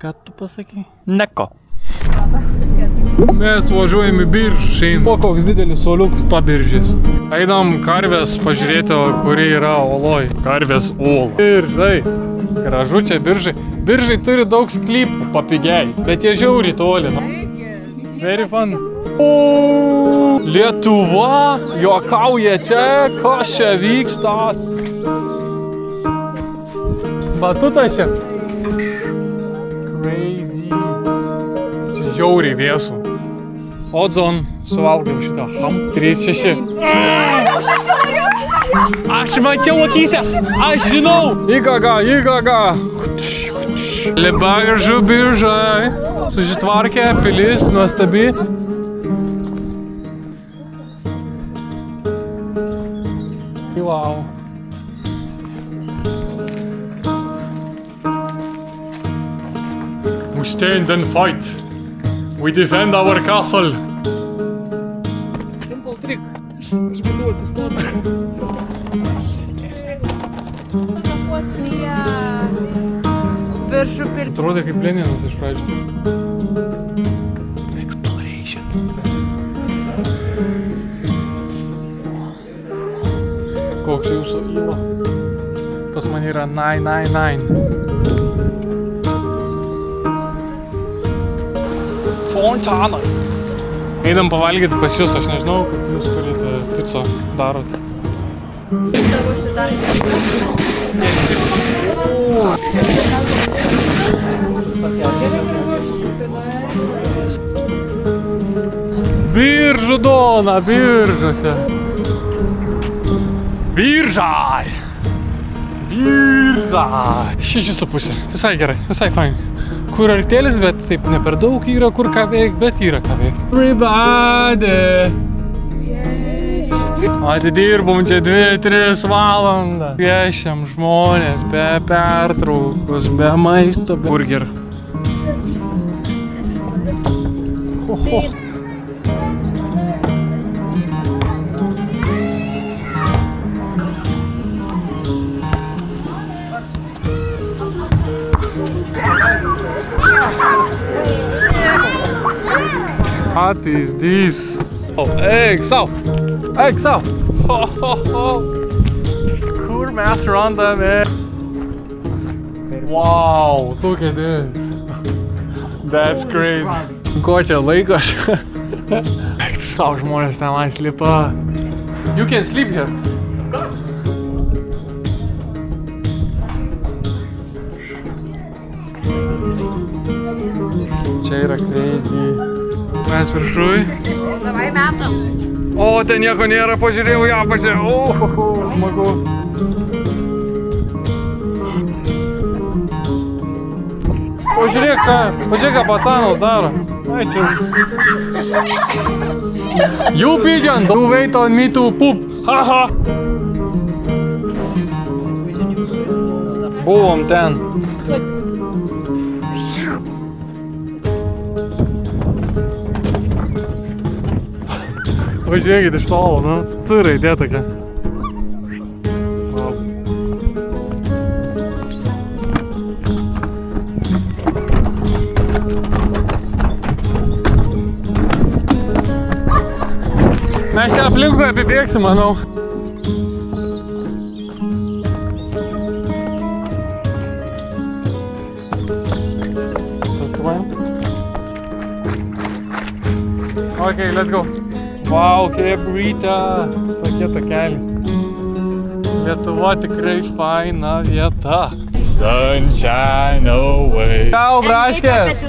Ką tu pasakai? Neko. Mes važiuojame Biržą šiandien. Po koks didelis soliukas pabiržės. Einam karvės pažiūrėti, kuri yra oloj. Karvės ola. Biržai. Gražu čia Biržai. Biržai turi daug sklypų papigiai, bet jie žiauriai toli. Very fun. Lietuva, juokauja čia, kas čia vyksta. Batutas čia. Crazy. Čia žiauriai vėsu. Odzon suvalgiau šitą ham. 3-6. Aš mačiau akyse, aš žinau. Įgaga. Labai gražu Biržai. Susitvarkė, pilis, nuostabi. Wow. We stand and fight. We defend our castle. Simple trick. Aš galiu atsistoti. Viršų pirti. Atrodė kaip Leninas iš pradžių. Exploration. Koks jūsų įva? Pas man yra 999. Fontana. Eidam pavalgyti pas jūs, aš nežinau, kad jūs turite pizzą darot. Savo šitą. Biržų Dona, Biržuose. Biržai. 6,5. Visai gerai, visai fain. Kur artėlis, bet taip ne per daug yra kur ką veikti, bet yra ką veikti. Everybody! Atidirbom čia 2-3 valandą. Piešiam žmonės be pertraukos, be maisto, be burger. What is this? Oh, eik sau! Eik sau! Kur mes randame? Wow, look at this. That's crazy. Ko čia laikas? Eik sau, žmonės tenais lipa. You can sleep here. Čia yra crazy. Mes viršui. Davai metam. O, ten nieko nėra, pažiūrėjau ją apačią. Smagu. Pažiūrėk, ką pacanas daro. Ai, čia. You pigeon, don't wait on me to poop. Haha. Buvom ten. Pažiūrėkit iš tolo, nu, C raidė tokia. Mes čia aplinkui apibėgsim, manau. Okay, let's go. Wow, kaip ryta, tokie takeliai. Lietuva tikrai faina vieta. Sunshine away. Čiau, braškės!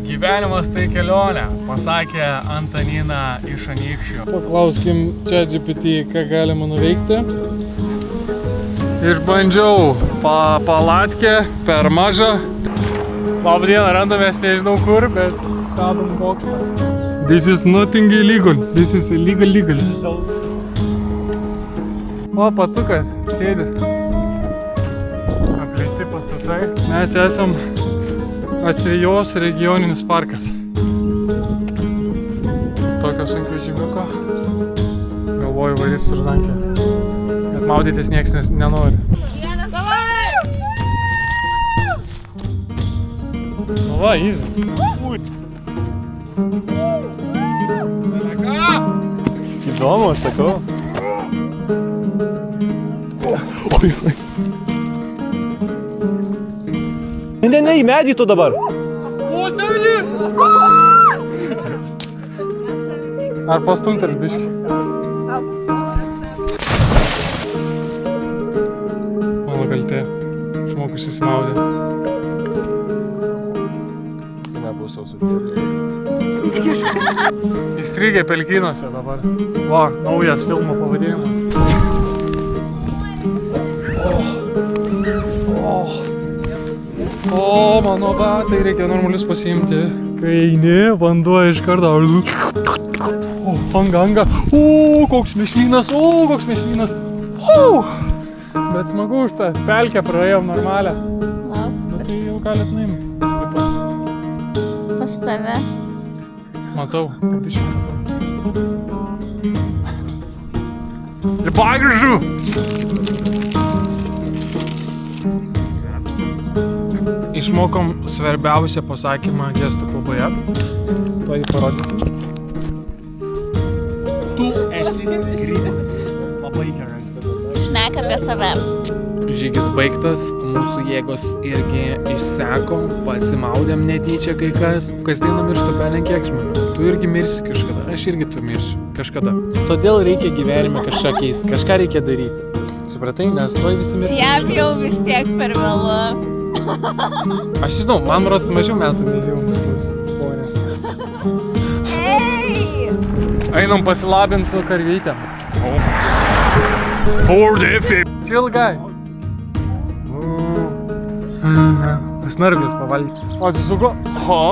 Gyvenimas tai kelionė, pasakė Antanina iš Anykščių. Paklauskim ChatGPT, ką galima nuveikti. Išbandžiau palatkę per mažą. Labdieną, randamės nežinau kur, bet radom bokštą. This is nothing illegal. This is illegal. O, pacukas, sėdi. Apleisti pastatai. Mes esam Asvejos regioninis parkas. Tokio sunkvežimiuko. Galvoju varyt Surzankę. Bet maudytis nieks nenori. Vienas Va, easy. Įdomu, aš sakau. Ne, į medį tu dabar. Ar pastumteli biškį? Mano kaltė. Žmogus įsimaudė. Nebus sausų. Įstrigė pelkynuose dabar. Va, naujas filmo pavadinimas. O, mano batai, reikia normalius pasiimti. Kai ne, vanduo iš karto. O, anga. O, koks mešlynas. Bet smagu už tą pelkę praėjom normalią. Nu tai jau galit nuimti. Pas tave. Matau, pabiškai matau. Lipai gražu! Išmokom svarbiausią pasakymą gestų kalboje. To jį parodysim. Tu esi grybas. Labai gerai. Šneka apie save. Žygis baigtas, mūsų jėgos irgi išseko, pasimaudėm netyčia kai kas. Kasdieną miršta belenkiek žmonių. Tu irgi mirsi kažkada, aš irgi tu mirsiu kažkada. Todėl reikia gyvenime kažką keisti, kažką reikia daryti. Supratai, nes tuoj visi mirsi. Jam jau vis tiek per vėlu. Aš žinau, man ros mažiau metų nei jums bus. Ei! Einam pasilabint su karvytėm. For the fifth. Chill guy. Aš narglius pavalgyti. O, atsisuko. Ha?